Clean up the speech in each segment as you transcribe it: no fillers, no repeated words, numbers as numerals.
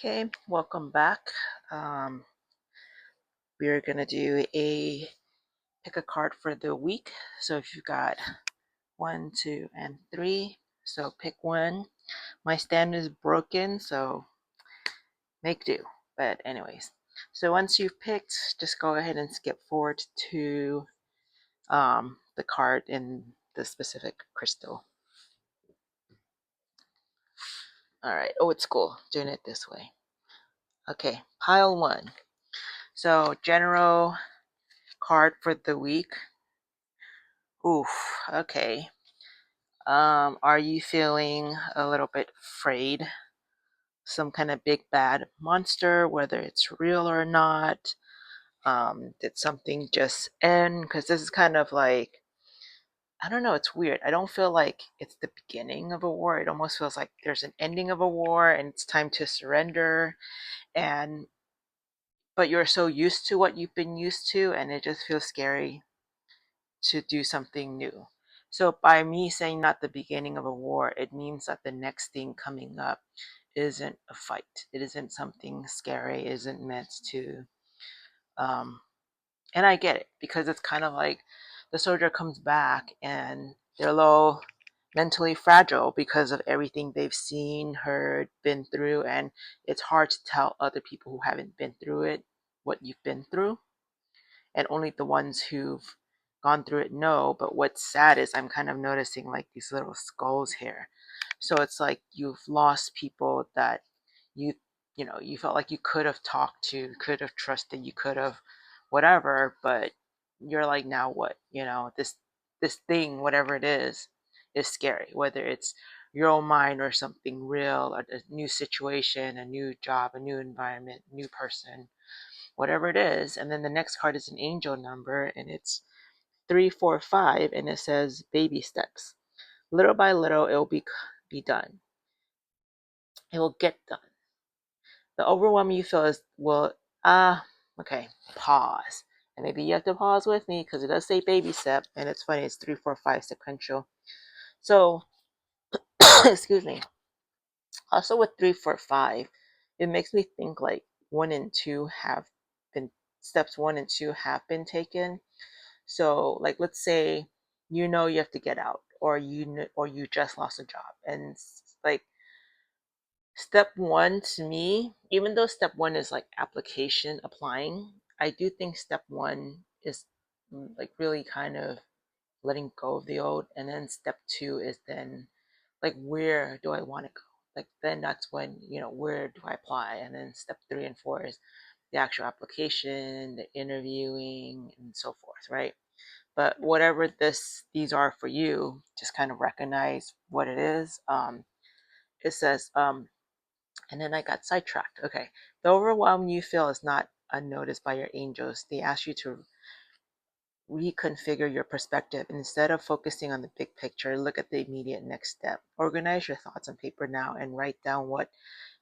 Okay, welcome back. We're gonna do a pick a card for the week. So if you've got 1, 2, and 3, so pick one. My stand is broken, so make do. But anyways, so once you've picked, just go ahead and skip forward to the card in the specific crystal. All right. Oh, it's cool doing it this way. Okay, pile one. So general card for the week. Oof. Okay. Are you feeling a little bit afraid? Some kind of big bad monster, whether it's real or not? Did something just end? Because this is kind of like, I don't know, it's weird. I don't feel like it's the beginning of a war. It almost feels like there's an ending of a war and it's time to surrender. And but you're so used to what you've been used to, and it just feels scary to do something new. So by me saying not the beginning of a war, it means that the next thing coming up isn't a fight. It isn't something scary. It isn't meant to. Um, and I get it because it's kind of like the soldier comes back and they're a little mentally fragile because of everything they've seen, heard, been through, and it's hard to tell other people who haven't been through it what you've been through, and only the ones who've gone through it know. But what's sad is I'm kind of noticing like these little skulls here. So it's like you've lost people that you you felt like you could have talked to, could have trusted, you could have whatever, but you're like, now what? This thing, whatever it is scary. Whether it's your own mind or something real, or a new situation, a new job, a new environment, new person, whatever it is. And then the next card is an angel number, and it's 345, and it says baby steps. Little by little, it will be done. It will get done. The overwhelm you feel is okay. Pause, and maybe you have to pause with me because it does say baby step, and it's funny. It's 345 sequential. So, excuse me. Also with 345, it makes me think like been steps 1 and 2 have been taken. So, like, let's say you have to get out, or you just lost a job, and like step one to me, even though step one is like application applying, I do think step one is like really kind of letting go of the old, and then step two is then like, where do I want to go? Like, then that's when where do I apply, and then step 3 and 4 is the actual application, the interviewing, and so forth, right? But whatever these are for you, just kind of recognize what it is. It says, and then I got sidetracked. Okay, the overwhelm you feel is not unnoticed by your angels. They ask you to reconfigure your perspective. Instead of focusing on the big picture, look at the immediate next step. Organize your thoughts on paper now and write down what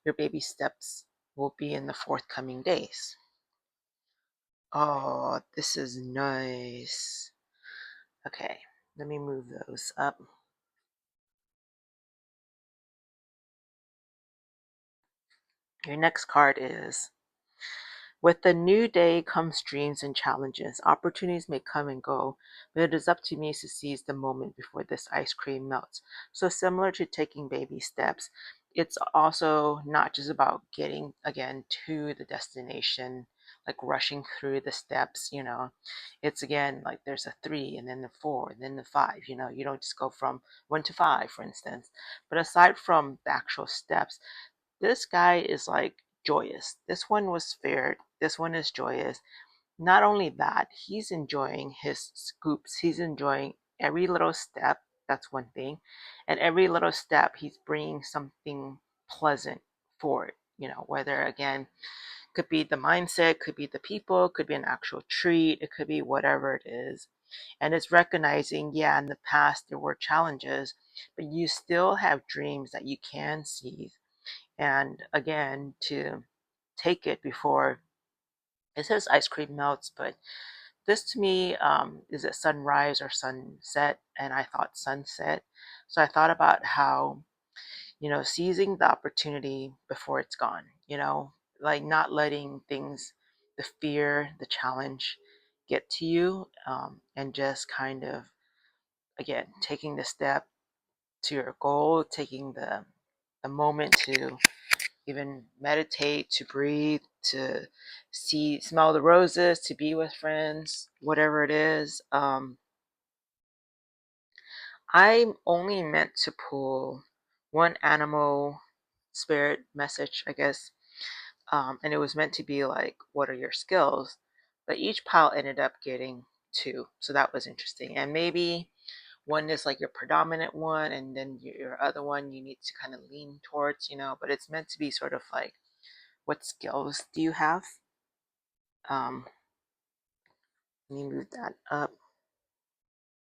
your baby steps will be in the forthcoming days. Oh, this is nice. Okay, let me move those up. Your next card is, with the new day comes dreams and challenges. Opportunities may come and go, but it is up to me to seize the moment before this ice cream melts. So, similar to taking baby steps, it's also not just about getting again to the destination, like rushing through the steps. It's again like there's a 3 and then the 4 and then the 5. You don't just go from 1 to 5, for instance. But aside from the actual steps, this guy is like joyous. This one was spared. This one is joyous. Not only that, he's enjoying his scoops. He's enjoying every little step. That's one thing. And every little step, he's bringing something pleasant forward. Whether again, could be the mindset, could be the people, could be an actual treat, it could be whatever it is. And it's recognizing, yeah, in the past there were challenges, but you still have dreams that you can seize, and again to take it before it says ice cream melts. But this to me, is it sunrise or sunset? And I thought sunset. So I thought about how seizing the opportunity before it's gone, like not letting things, the fear, the challenge get to you, and just kind of, again, taking the step to your goal, taking the moment to even meditate, to breathe, to smell the roses, to be with friends, whatever it is. I'm only meant to pull one animal spirit message, I guess. And it was meant to be like, what are your skills? But each pile ended up getting two. So that was interesting. And maybe one is like your predominant one, and then your other one you need to kind of lean towards, but it's meant to be sort of like, what skills do you have? Um, Let me move that up.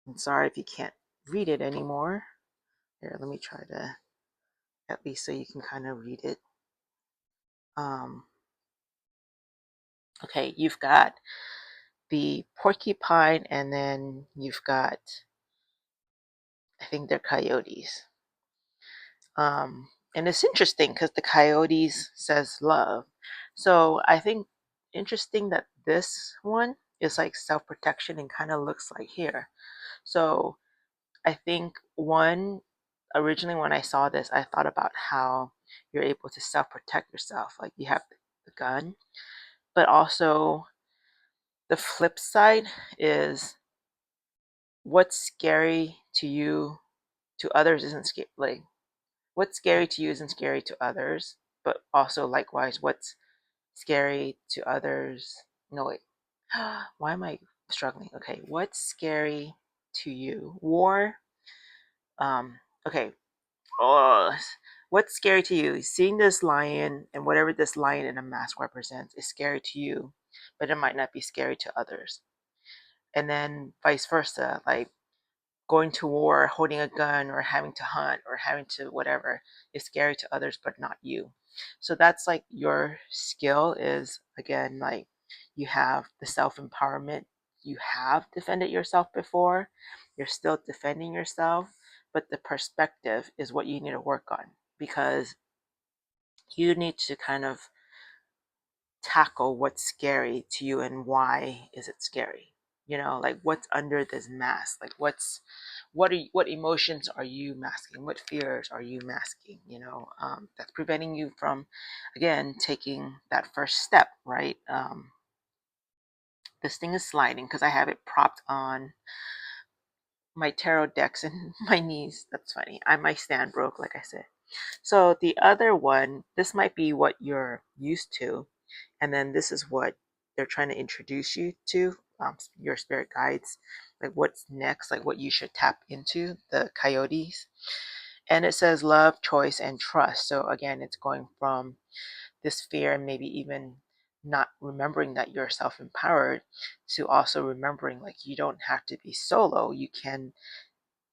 I'm sorry if you can't read it anymore. Here, let me try to, at least so you can kind of read it. Um, okay, you've got the porcupine, and then you've got, I think they're coyotes. And it's interesting because the coyotes says love. So I think interesting that this one is like self-protection and kind of looks like here. So I think originally when I saw this, I thought about how you're able to self-protect yourself. Like you have the gun, but also the flip side is, what's scary to you, to others isn't scary. Like what's scary to you isn't scary to others, but also likewise, what's scary to others. No, wait. Why am I struggling? Okay, what's scary to you? War. Um. Okay. Oh, what's scary to you? Seeing this lion and whatever this lion in a mask represents is scary to you, but it might not be scary to others. And then vice versa, like going to war, holding a gun, or having to hunt, or having to whatever is scary to others, but not you. So that's like your skill is, again, like you have the self empowerment. You have defended yourself before. You're still defending yourself, but the perspective is what you need to work on, because you need to kind of tackle what's scary to you and why is it scary. Like what's under this mask, like what emotions are you masking, what fears are you masking, that's preventing you from, again, taking that first step, right? This thing is sliding because I have it propped on my tarot decks and my knees. That's funny. My stand broke, like I said. So the other one, this might be what you're used to, and then this is what they're trying to introduce you to, your spirit guides, like what's next, like what you should tap into, the coyotes. And it says love, choice, and trust. So again, it's going from this fear and maybe even not remembering that you're self-empowered, to also remembering like you don't have to be solo. You can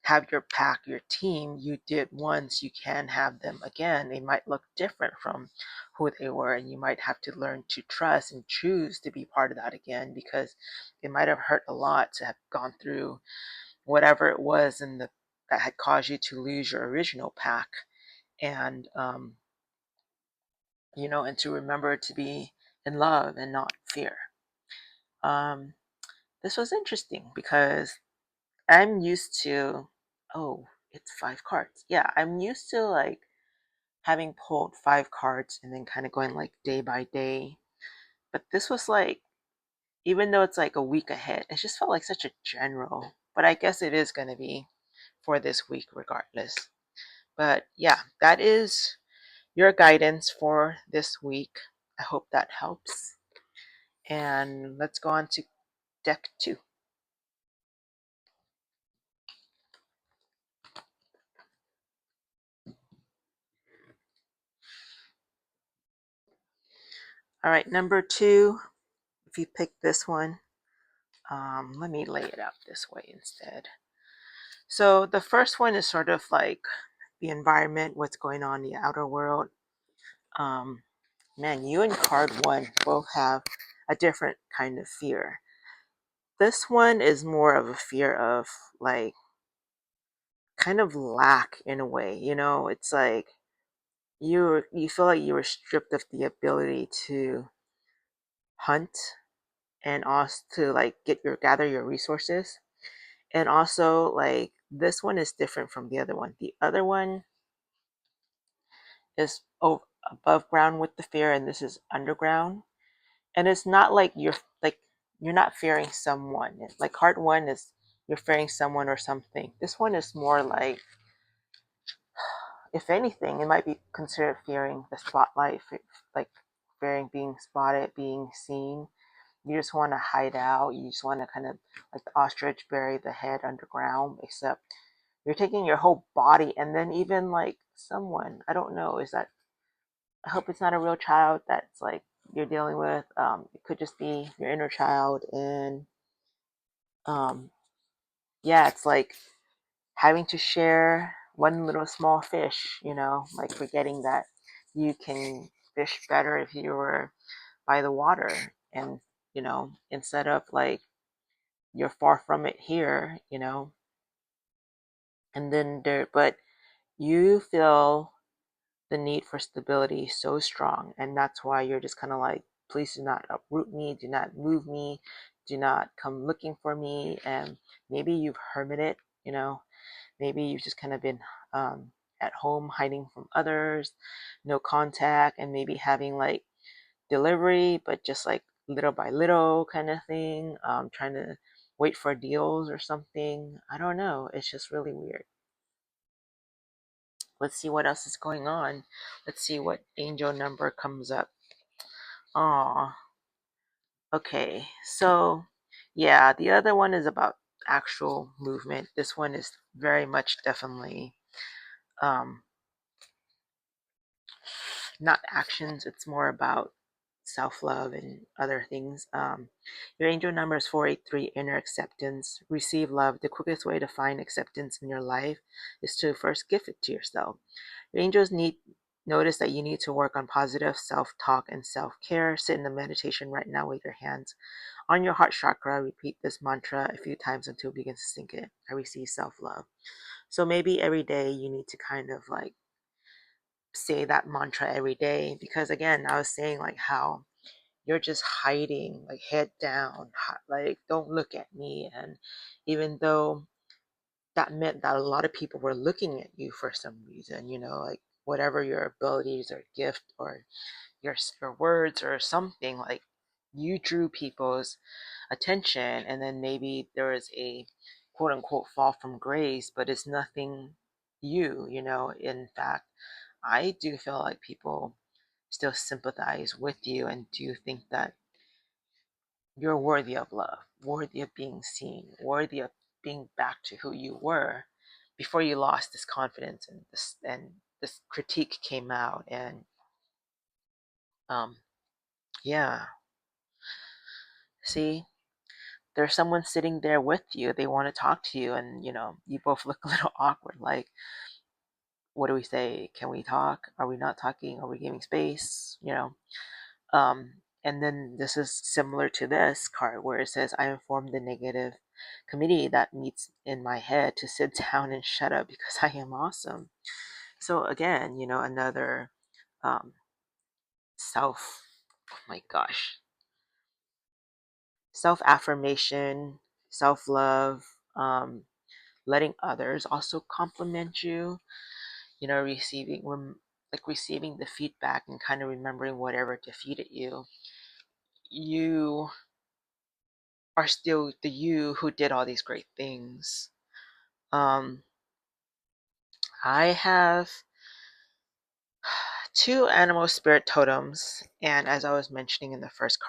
have your pack, your team. You did once, you can have them again. They might look different from who they were, and you might have to learn to trust and choose to be part of that again, because it might have hurt a lot to have gone through whatever it was that had caused you to lose your original pack. And and to remember to be in love and not fear. um this was interesting because I'm used to, oh, it's 5 cards. Yeah, I'm used to like having pulled 5 cards and then kind of going like day by day. But this was like, even though it's like a week ahead, it just felt like such a general. But I guess it is going to be for this week regardless. But yeah, that is your guidance for this week. I hope that helps. And let's go on to deck 2. All right, number 2, if you pick this one, let me lay it out this way instead. So the first one is sort of like the environment, what's going on in the outer world. Um, Man, you and card 1 both have a different kind of fear. This one is more of a fear of like kind of lack in a way. It's like you feel like you were stripped of the ability to hunt and also to like gather your resources. And also like this one is different from the other one. The other one is above ground with the fear, and this is underground. And it's not like you're not fearing someone. Like heart one is you're fearing someone or something. This one is more like, if anything, it might be considered fearing the spotlight, like fearing being spotted, being seen. You just want to hide out. You just want to kind of like the ostrich bury the head underground, except you're taking your whole body, and then even like someone, I don't know, is that, I hope it's not a real child that's like you're dealing with. It could just be your inner child, and um, yeah, it's like having to share one little small fish, like forgetting that you can fish better if you were by the water, and instead of like you're far from it here, and then but you feel the need for stability so strong, and that's why you're just kind of like, please do not uproot me, do not move me, do not come looking for me. And maybe you've hermited, maybe you've just kind of been at home hiding from others, no contact, and maybe having like delivery, but just like little by little kind of thing, trying to wait for deals or something. I don't know, it's just really weird. Let's see what else is going on. Let's see what angel number comes up. Aw, okay. So, yeah, the other one is about actual movement. This one is very much definitely um, not actions. It's more about self love and other things. Your angel number is 483, inner acceptance. Receive love. The quickest way to find acceptance in your life is to first give it to yourself. Your angels need notice that you need to work on positive self-talk and self-care. Sit in the meditation right now with your hands on your heart chakra. Repeat this mantra a few times until it begins to sink in. I receive self-love. So maybe every day you need to kind of like say that mantra every day, because again, I was saying like how you're just hiding, like head down, like don't look at me. And even though that meant that a lot of people were looking at you for some reason, like whatever your abilities or gift or your words or something, like you drew people's attention, and then maybe there was a quote unquote fall from grace, but it's nothing in fact, I do feel like people still sympathize with you and do think that you're worthy of love, worthy of being seen, worthy of being back to who you were before you lost this confidence, and this critique came out. And um yeah, see, there's someone sitting there with you. They want to talk to you, and you both look a little awkward, like, what do we say? Can we talk? Are we not talking? Are we giving space? And then this is similar to this card where it says, I informed the negative committee that meets in my head to sit down and shut up because I am awesome. So again, another um, self, oh my gosh, self affirmation, self love, letting others also compliment you, receiving the feedback and kind of remembering whatever defeated you. You are still the you who did all these great things. Um, I have two animal spirit totems, and as I was mentioning in the first,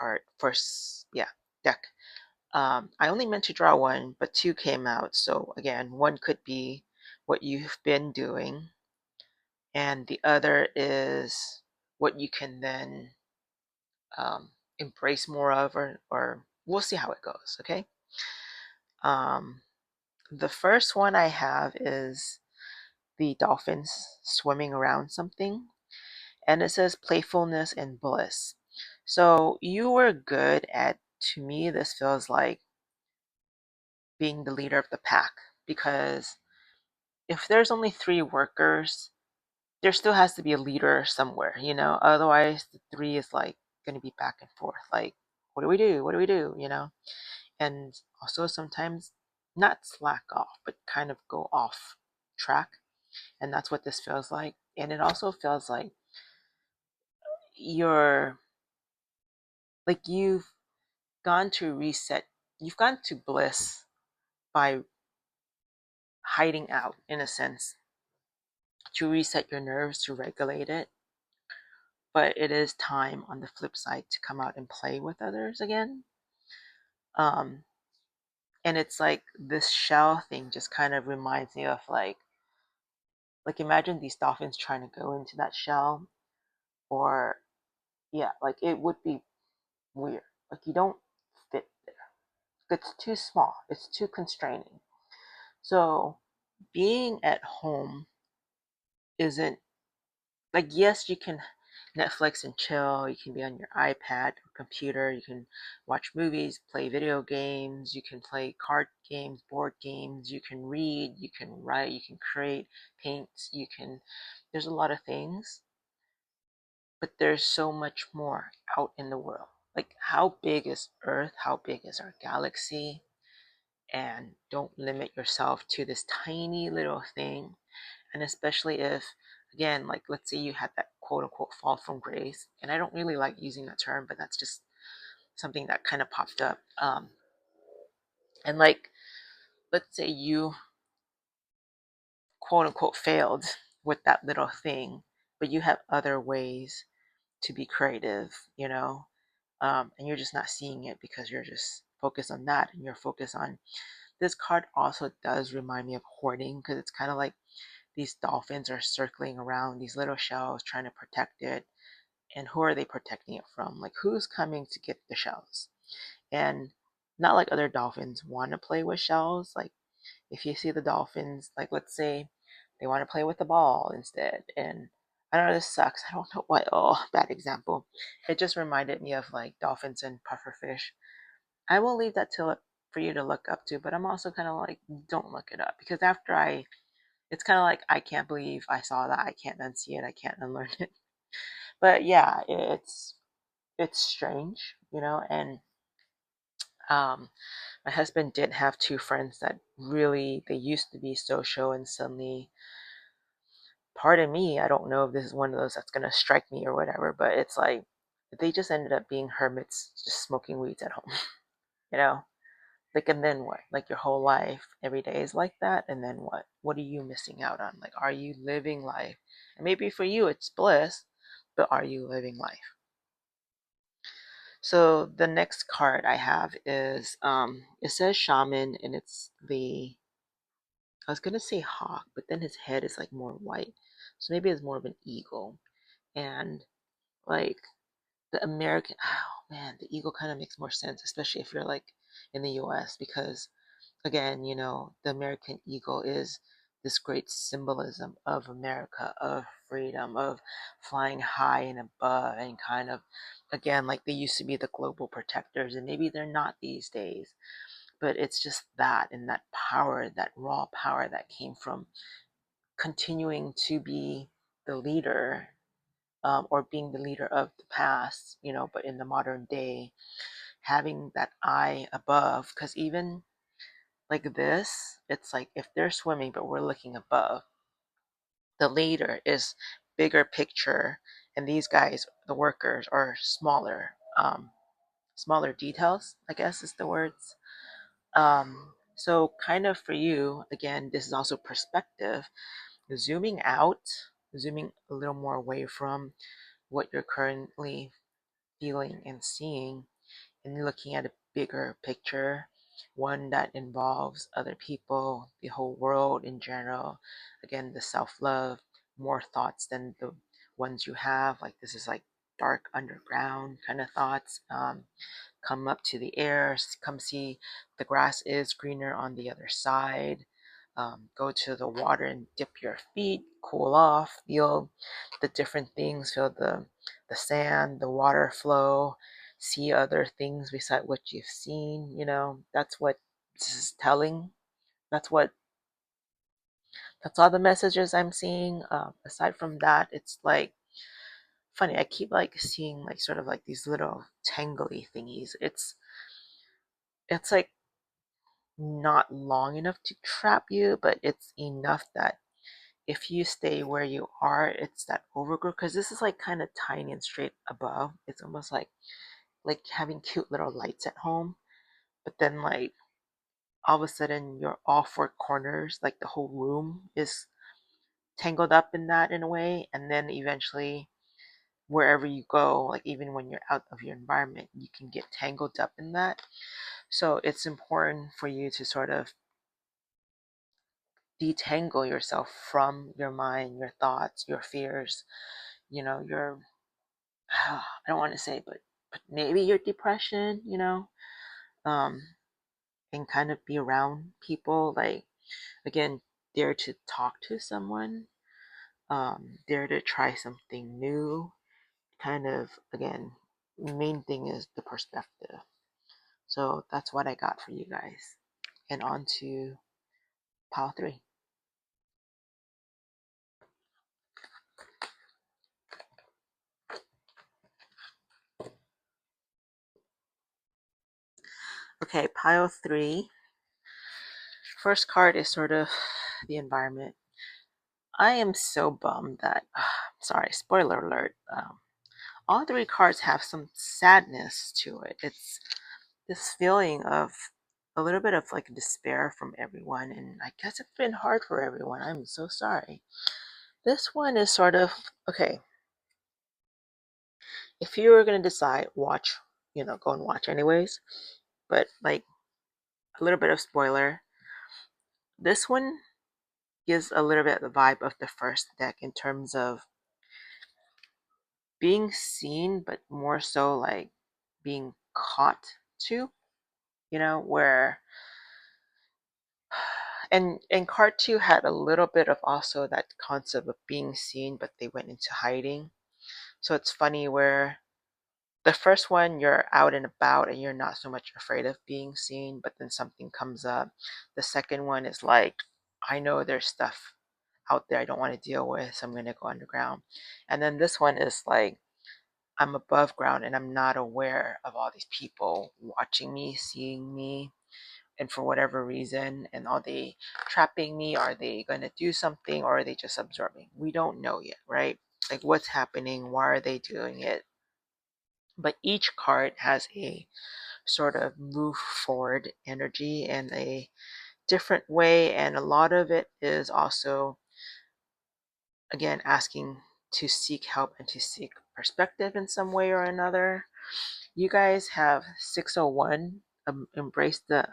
yeah, deck, I only meant to draw one, but two came out. So again, one could be what you've been doing, and the other is what you can then embrace more of, or we'll see how it goes. Okay. Um, the first one I have is the dolphins swimming around something, and it says playfulness and bliss. So you were good at, to me, this feels like being the leader of the pack, because if there's only three workers, there still has to be a leader somewhere, you know? Otherwise, the three is like going to be back and forth. Like, what do we do? What do we do? You know? And also sometimes not slack off, but kind of go off track. And that's what this feels like. And it also feels like you're like gone to reset, you've gone to bliss by hiding out in a sense to reset your nerves, to regulate it. But it is time on the flip side to come out and play with others again. Um, and it's like this shell thing just kind of reminds me of like imagine these dolphins trying to go into that shell, or yeah, like it would be weird. Like you don't fit there. It's too small. It's too constraining. So being at home isn't like, yes, you can Netflix and chill, you can be on your iPad or computer, you can watch movies, play video games, you can play card games, board games, you can read, you can write, you can create, paint, you can, there's a lot of things, but there's so much more out in the world. Like, how big is Earth? How big is our galaxy? And don't limit yourself to this tiny little thing. And especially if, again, like let's say you had that quote unquote fall from grace, and I don't really like using that term, but that's just something that kind of popped up. And like, let's say you quote unquote failed with that little thing, but you have other ways to be creative, you know, and you're just not seeing it because you're just focused on that, and you're focused on this card. Also does remind me of hoarding, because it's kind of like these dolphins are circling around these little shells trying to protect it. And who are they protecting it from? Like, who's coming to get the shells? And not like other dolphins want to play with shells. Like, if you see the dolphins, like, let's say they want to play with the ball instead. And I don't know, this sucks. I don't know why. Oh, bad example. It just reminded me of like dolphins and pufferfish. I will leave that till for you to look up to, but I'm also kind of like, don't look it up, because after it's kind of like, I can't believe I saw that. I can't unsee it. I can't unlearn it. But yeah, it's strange, you know. And um, my husband did have two friends that really, they used to be social, and suddenly, pardon me, I don't know if this is one of those that's gonna strike me or whatever, but it's like they just ended up being hermits, just smoking weeds at home, you know. Like, and then what? Like, your whole life every day is like that, and then what are you missing out on? Like, are you living life? And maybe for you it's bliss, but are you living life? So the next card I have is it says shaman, and it's the, I was gonna say hawk, but then his head is like more white. So maybe it's more of an eagle. And like the American, oh man, the eagle kind of makes more sense, especially if you're like in the US, because again, you know, the American eagle is this great symbolism of America, of freedom, of flying high and above, and kind of, again, like they used to be the global protectors, and maybe they're not these days, but it's just that, and that power, that raw power that came from continuing to be the leader, or being the leader of the past, you know, but in the modern day, having that eye above, because even like this, it's like if they're swimming but we're looking above, the leader is bigger picture, and these guys, the workers, are smaller, smaller details, I guess is the words. So kind of for you, again, this is also perspective, zooming out, zooming a little more away from what you're currently feeling and seeing, and looking at a bigger picture, one that involves other people, the whole world in general. Again, the self love, more thoughts than the ones you have. Like, this is like dark underground kind of thoughts. Come up to the air, come see the grass is greener on the other side. Go to the water and dip your feet, cool off, feel the different things, feel the sand, the water flow, see other things beside what you've seen. You know, that's what this is telling. That's what That's all the messages I'm seeing. Aside from that, it's like funny. I keep like seeing like sort of like these little tangly thingies. It's like not long enough to trap you, but it's enough that if you stay where you are, it's that overgrowth. Because this is like kind of tiny and straight above. It's almost like having cute little lights at home, but then like all of a sudden your all four corners, like the whole room is tangled up in that in a way, and then eventually wherever you go, like even when you're out of your environment, you can get tangled up in that. So it's important for you to sort of detangle yourself from your mind, your thoughts, your fears, your I don't want to say, but maybe your depression, um, and kind of be around people like again, dare to talk to someone, dare to try something new. Kind of again, main thing is the perspective. So that's what I got for you guys. And on to pile three. Okay, pile three. First card is sort of the environment. I am so bummed that, sorry, spoiler alert. All three cards have some sadness to it. It's this feeling of a little bit of like despair from everyone, and I guess it's been hard for everyone. I'm so sorry. This one is sort of okay. If you were gonna decide, watch, go and watch anyways. But like a little bit of spoiler, this one gives a little bit of the vibe of the first deck in terms of being seen, but more so like being caught too. Where and card two had a little bit of also that concept of being seen, but they went into hiding. So it's funny where the first one you're out and about and you're not so much afraid of being seen, but then something comes up. The second one is like, I know there's stuff out there I don't want to deal with, so I'm gonna go underground. And then this one is like, I'm above ground and I'm not aware of all these people watching me, seeing me, and for whatever reason, and are they trapping me? Are they going to do something, or are they just absorbing? We don't know yet, right? Like what's happening, why are they doing it? But each card has a sort of move forward energy in a different way, and a lot of it is also again asking to seek help and to seek perspective in some way or another. You guys have 601, embrace the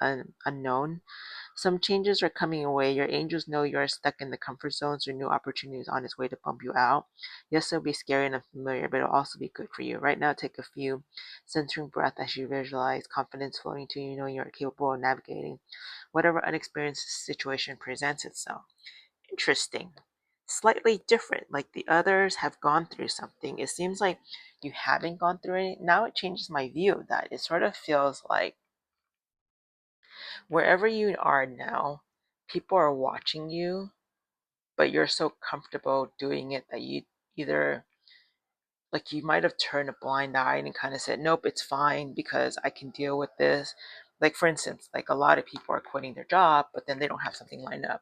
unknown. Some changes are coming away. Your angels know you are stuck in the comfort zones or new opportunities on its way to bump you out. Yes, it'll be scary and unfamiliar, but it'll also be good for you. Right now, take a few centering breath as you visualize confidence flowing to you, knowing you're capable of navigating whatever unexperienced situation presents itself. Interesting. Slightly different. Like the others have gone through something. It seems like you haven't gone through it. Now it changes my view of that. It sort of feels like wherever you are now, people are watching you, but you're so comfortable doing it that you either like you might have turned a blind eye and kind of said, nope, it's fine because I can deal with this. Like, for instance, like a lot of people are quitting their job, but then they don't have something lined up.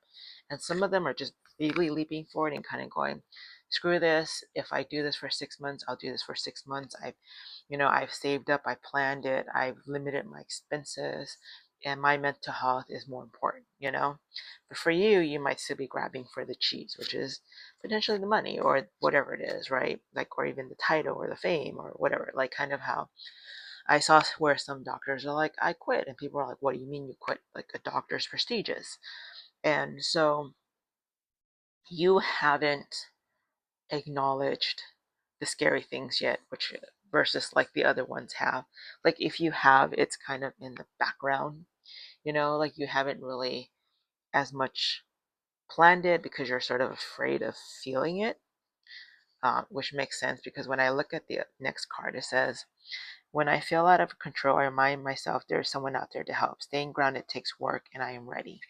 And some of them are just really leaping forward and kind of going, screw this. If I do this for 6 months, I'll do this for 6 months. I've saved up, I planned it, I've limited my expenses, and my mental health is more important. But for you, you might still be grabbing for the cheese, which is potentially the money or whatever it is, right? Like, or even the title or the fame or whatever. Like, kind of how I saw where some doctors are like, I quit. And people are like, what do you mean you quit? Like, a doctor's prestigious. And so you haven't acknowledged the scary things yet, which versus like the other ones have. Like, if you have, it's kind of in the background, like you haven't really as much planned it because you're sort of afraid of feeling it, which makes sense because when I look at the next card, it says, when I feel out of control, I remind myself there is someone out there to help. Staying grounded takes work and I am ready.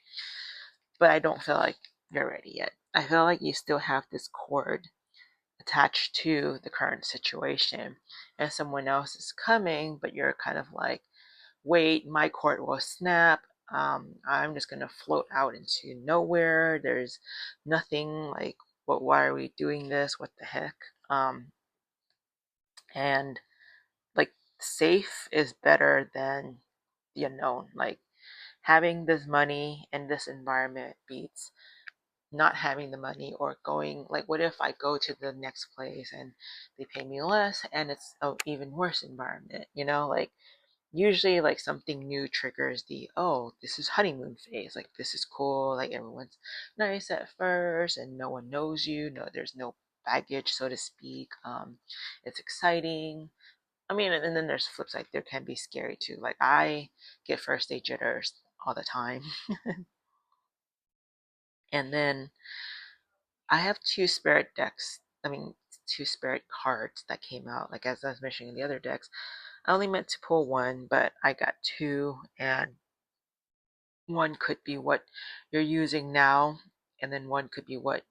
But I don't feel like you're ready yet. I feel like you still have this cord attached to the current situation, and someone else is coming, but you're kind of like, wait, my cord will snap. I'm just gonna float out into nowhere. There's nothing like, what? Why are we doing this? What the heck? And like, safe is better than the unknown. Like, having this money in this environment beats not having the money, or going, like, what if I go to the next place and they pay me less and it's an even worse environment, like, usually, like, something new triggers the, oh, this is honeymoon phase, like, this is cool, like, everyone's nice at first and no one knows you, no, there's no baggage, so to speak. It's exciting. I mean, and then there's flip side, there can be scary too. Like, I get first day jitters all the time. And then I have two spirit decks. I mean, two spirit cards that came out. Like, as I was mentioning in the other decks, I only meant to pull one, but I got two, and one could be what you're using now, and then one could be what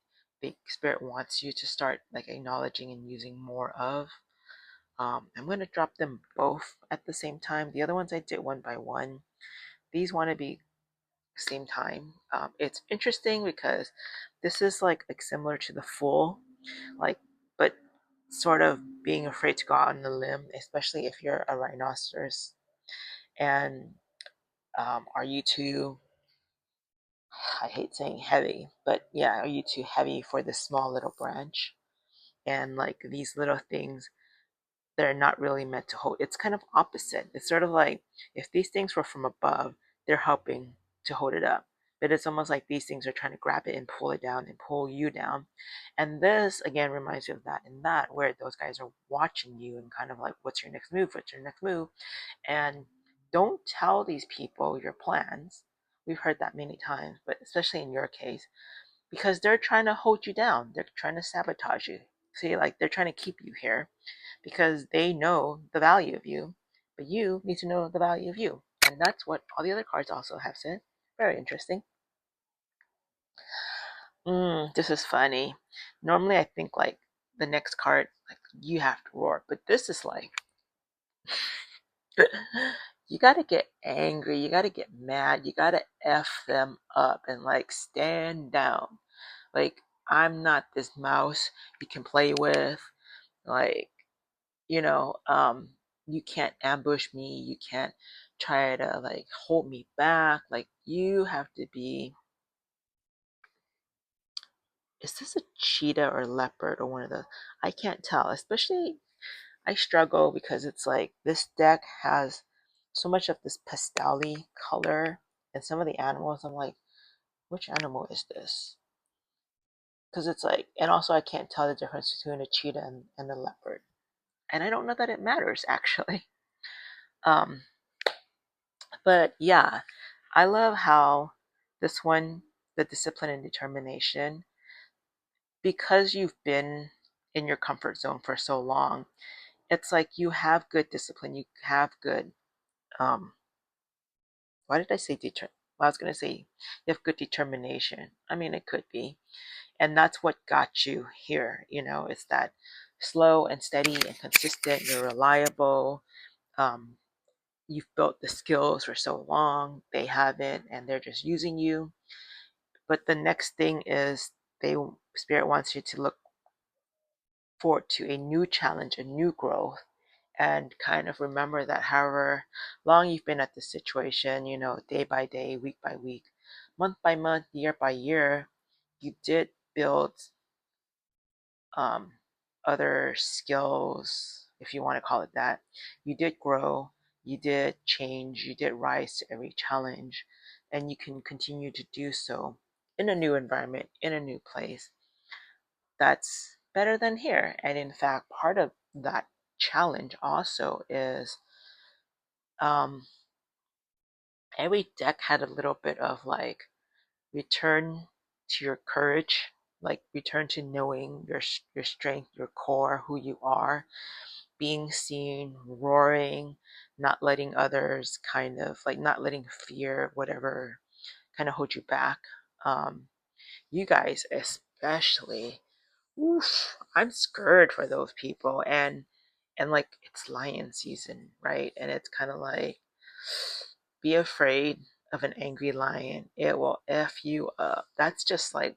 the spirit wants you to start, like, acknowledging and using more of. I'm going to drop them both at the same time. The other ones I did one by one. These want to be same time. It's interesting because this is like similar to the Fool, like, but sort of being afraid to go out on the limb, especially if you're a rhinoceros. And are you too, I hate saying heavy, but yeah, are you too heavy for this small little branch? And like, these little things, they're not really meant to hold. It's kind of opposite. It's sort of like, if these things were from above, they're helping to hold it up. But it's almost like these things are trying to grab it and pull it down and pull you down. And this again reminds you of that and that, where those guys are watching you and kind of like, what's your next move? What's your next move? And don't tell these people your plans. We've heard that many times, but especially in your case, because they're trying to hold you down. They're trying to sabotage you. See, like, they're trying to keep you here because they know the value of you, but you need to know the value of you. And that's what all the other cards also have said. Very interesting. This is funny. Normally, I think like the next card, like, you have to roar, but this is like, you gotta get angry, you gotta get mad, you gotta F them up and like stand down. Like, I'm not this mouse you can play with. Like, you know, you can't ambush me, you can't try to like hold me back. Like, you have to be, is this a cheetah or leopard or one of the, I can't tell. Especially, I struggle because it's like this deck has so much of this pastel color, and some of the animals, I'm like, which animal is this? Because it's like, and also I can't tell the difference between a cheetah and a leopard. And I don't know that it matters actually. Um, But yeah, I love how this one, the discipline and determination, because you've been in your comfort zone for so long, it's like you have good discipline, you have good, um, why did I say well, I was going to say you have good determination. I mean, it could be. And that's what got you here. It's that slow and steady and consistent, you're reliable. Um, you've built the skills for so long, they haven't, and they're just using you. But the next thing is, they spirit wants you to look forward to a new challenge, a new growth, and kind of remember that however long you've been at this situation, day by day, week by week, month by month, year by year, you did build um, other skills, if you want to call it that. You did grow, you did change, you did rise to every challenge, and you can continue to do so in a new environment, in a new place. That's better than here. And in fact, part of that challenge also is, um, every deck had a little bit of like, return to your courage, like return to knowing your strength, your core, who you are, being seen, roaring, not letting others not letting fear, whatever, kind of hold you back. Um, you guys especially, oof, I'm scared for those people. And like it's lion season, right? And it's kind of like, be afraid of an angry lion. It will F you up. That's just like,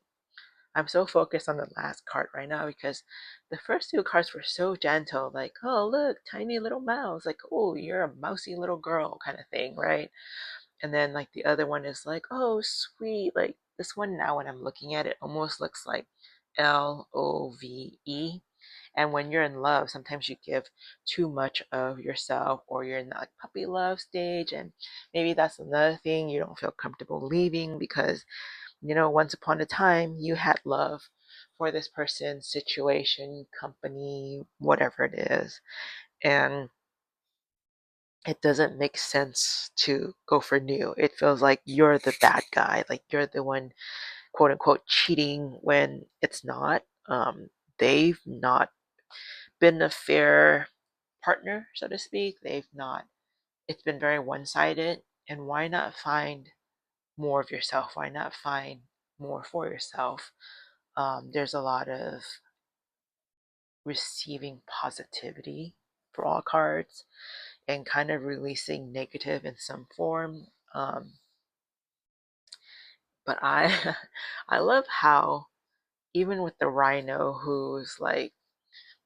I'm so focused on the last card right now because the first two cards were so gentle, like, oh, look, tiny little mouse, like, oh, you're a mousy little girl kind of thing, right? And then, like, the other one is like, oh, sweet. Like, this one now, when I'm looking at it, almost looks like LOVE. And when you're in love, sometimes you give too much of yourself, or you're in that like puppy love stage. And maybe that's another thing you don't feel comfortable leaving because, once upon a time you had love for this person, situation, company, whatever it is. And it doesn't make sense to go for new. It feels like you're the bad guy, like you're the one, quote unquote, cheating when it's not. They've not been a fair partner, so to speak. They've not, it's been very one sided. And why not find more of yourself? Why not find more for yourself? There's a lot of receiving positivity for all cards and kind of releasing negative in some form. But I, I love how even with the rhino, who's like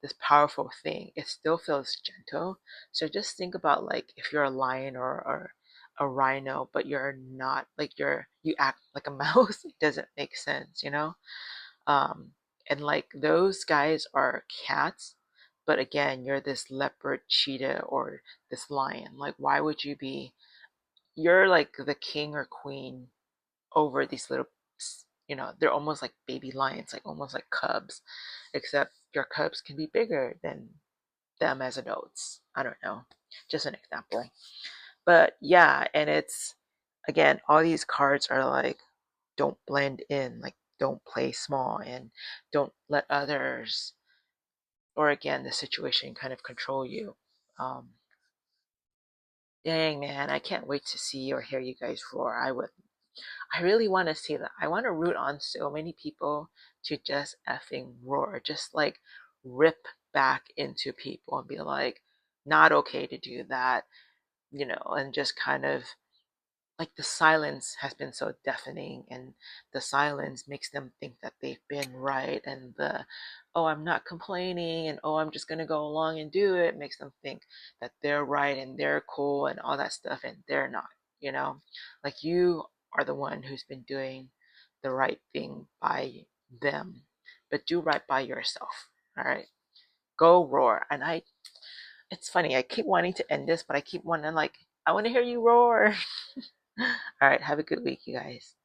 this powerful thing, it still feels gentle. So just think about like if you're a lion or a rhino, but you're not like you act like a mouse. It doesn't make sense, you know? Um, and like those guys are cats, but again, you're this leopard, cheetah, or this lion. Like, why would you be? You're like the king or queen over these little, they're almost like baby lions, like almost like cubs, except your cubs can be bigger than them as adults. I don't know, just an example. But yeah, and it's, again, all these cards are like, don't blend in, like don't play small, and don't let others, or again the situation, kind of control you. Dang, man, I can't wait to see or hear you guys roar. I really want to see that. I want to root on so many people to just effing roar, just like rip back into people and be like, not okay to do that, and just kind of like the silence has been so deafening, and the silence makes them think that they've been right, and oh, I'm not complaining, and oh, I'm just going to go along and do it, makes them think that they're right and they're cool and all that stuff, and they're not, you know like you are the one who's been doing the right thing by them, but do right by yourself. All right, go roar. And it's funny, I keep wanting to end this, but I keep wanting, like, I want to hear you roar. All right, have a good week, you guys.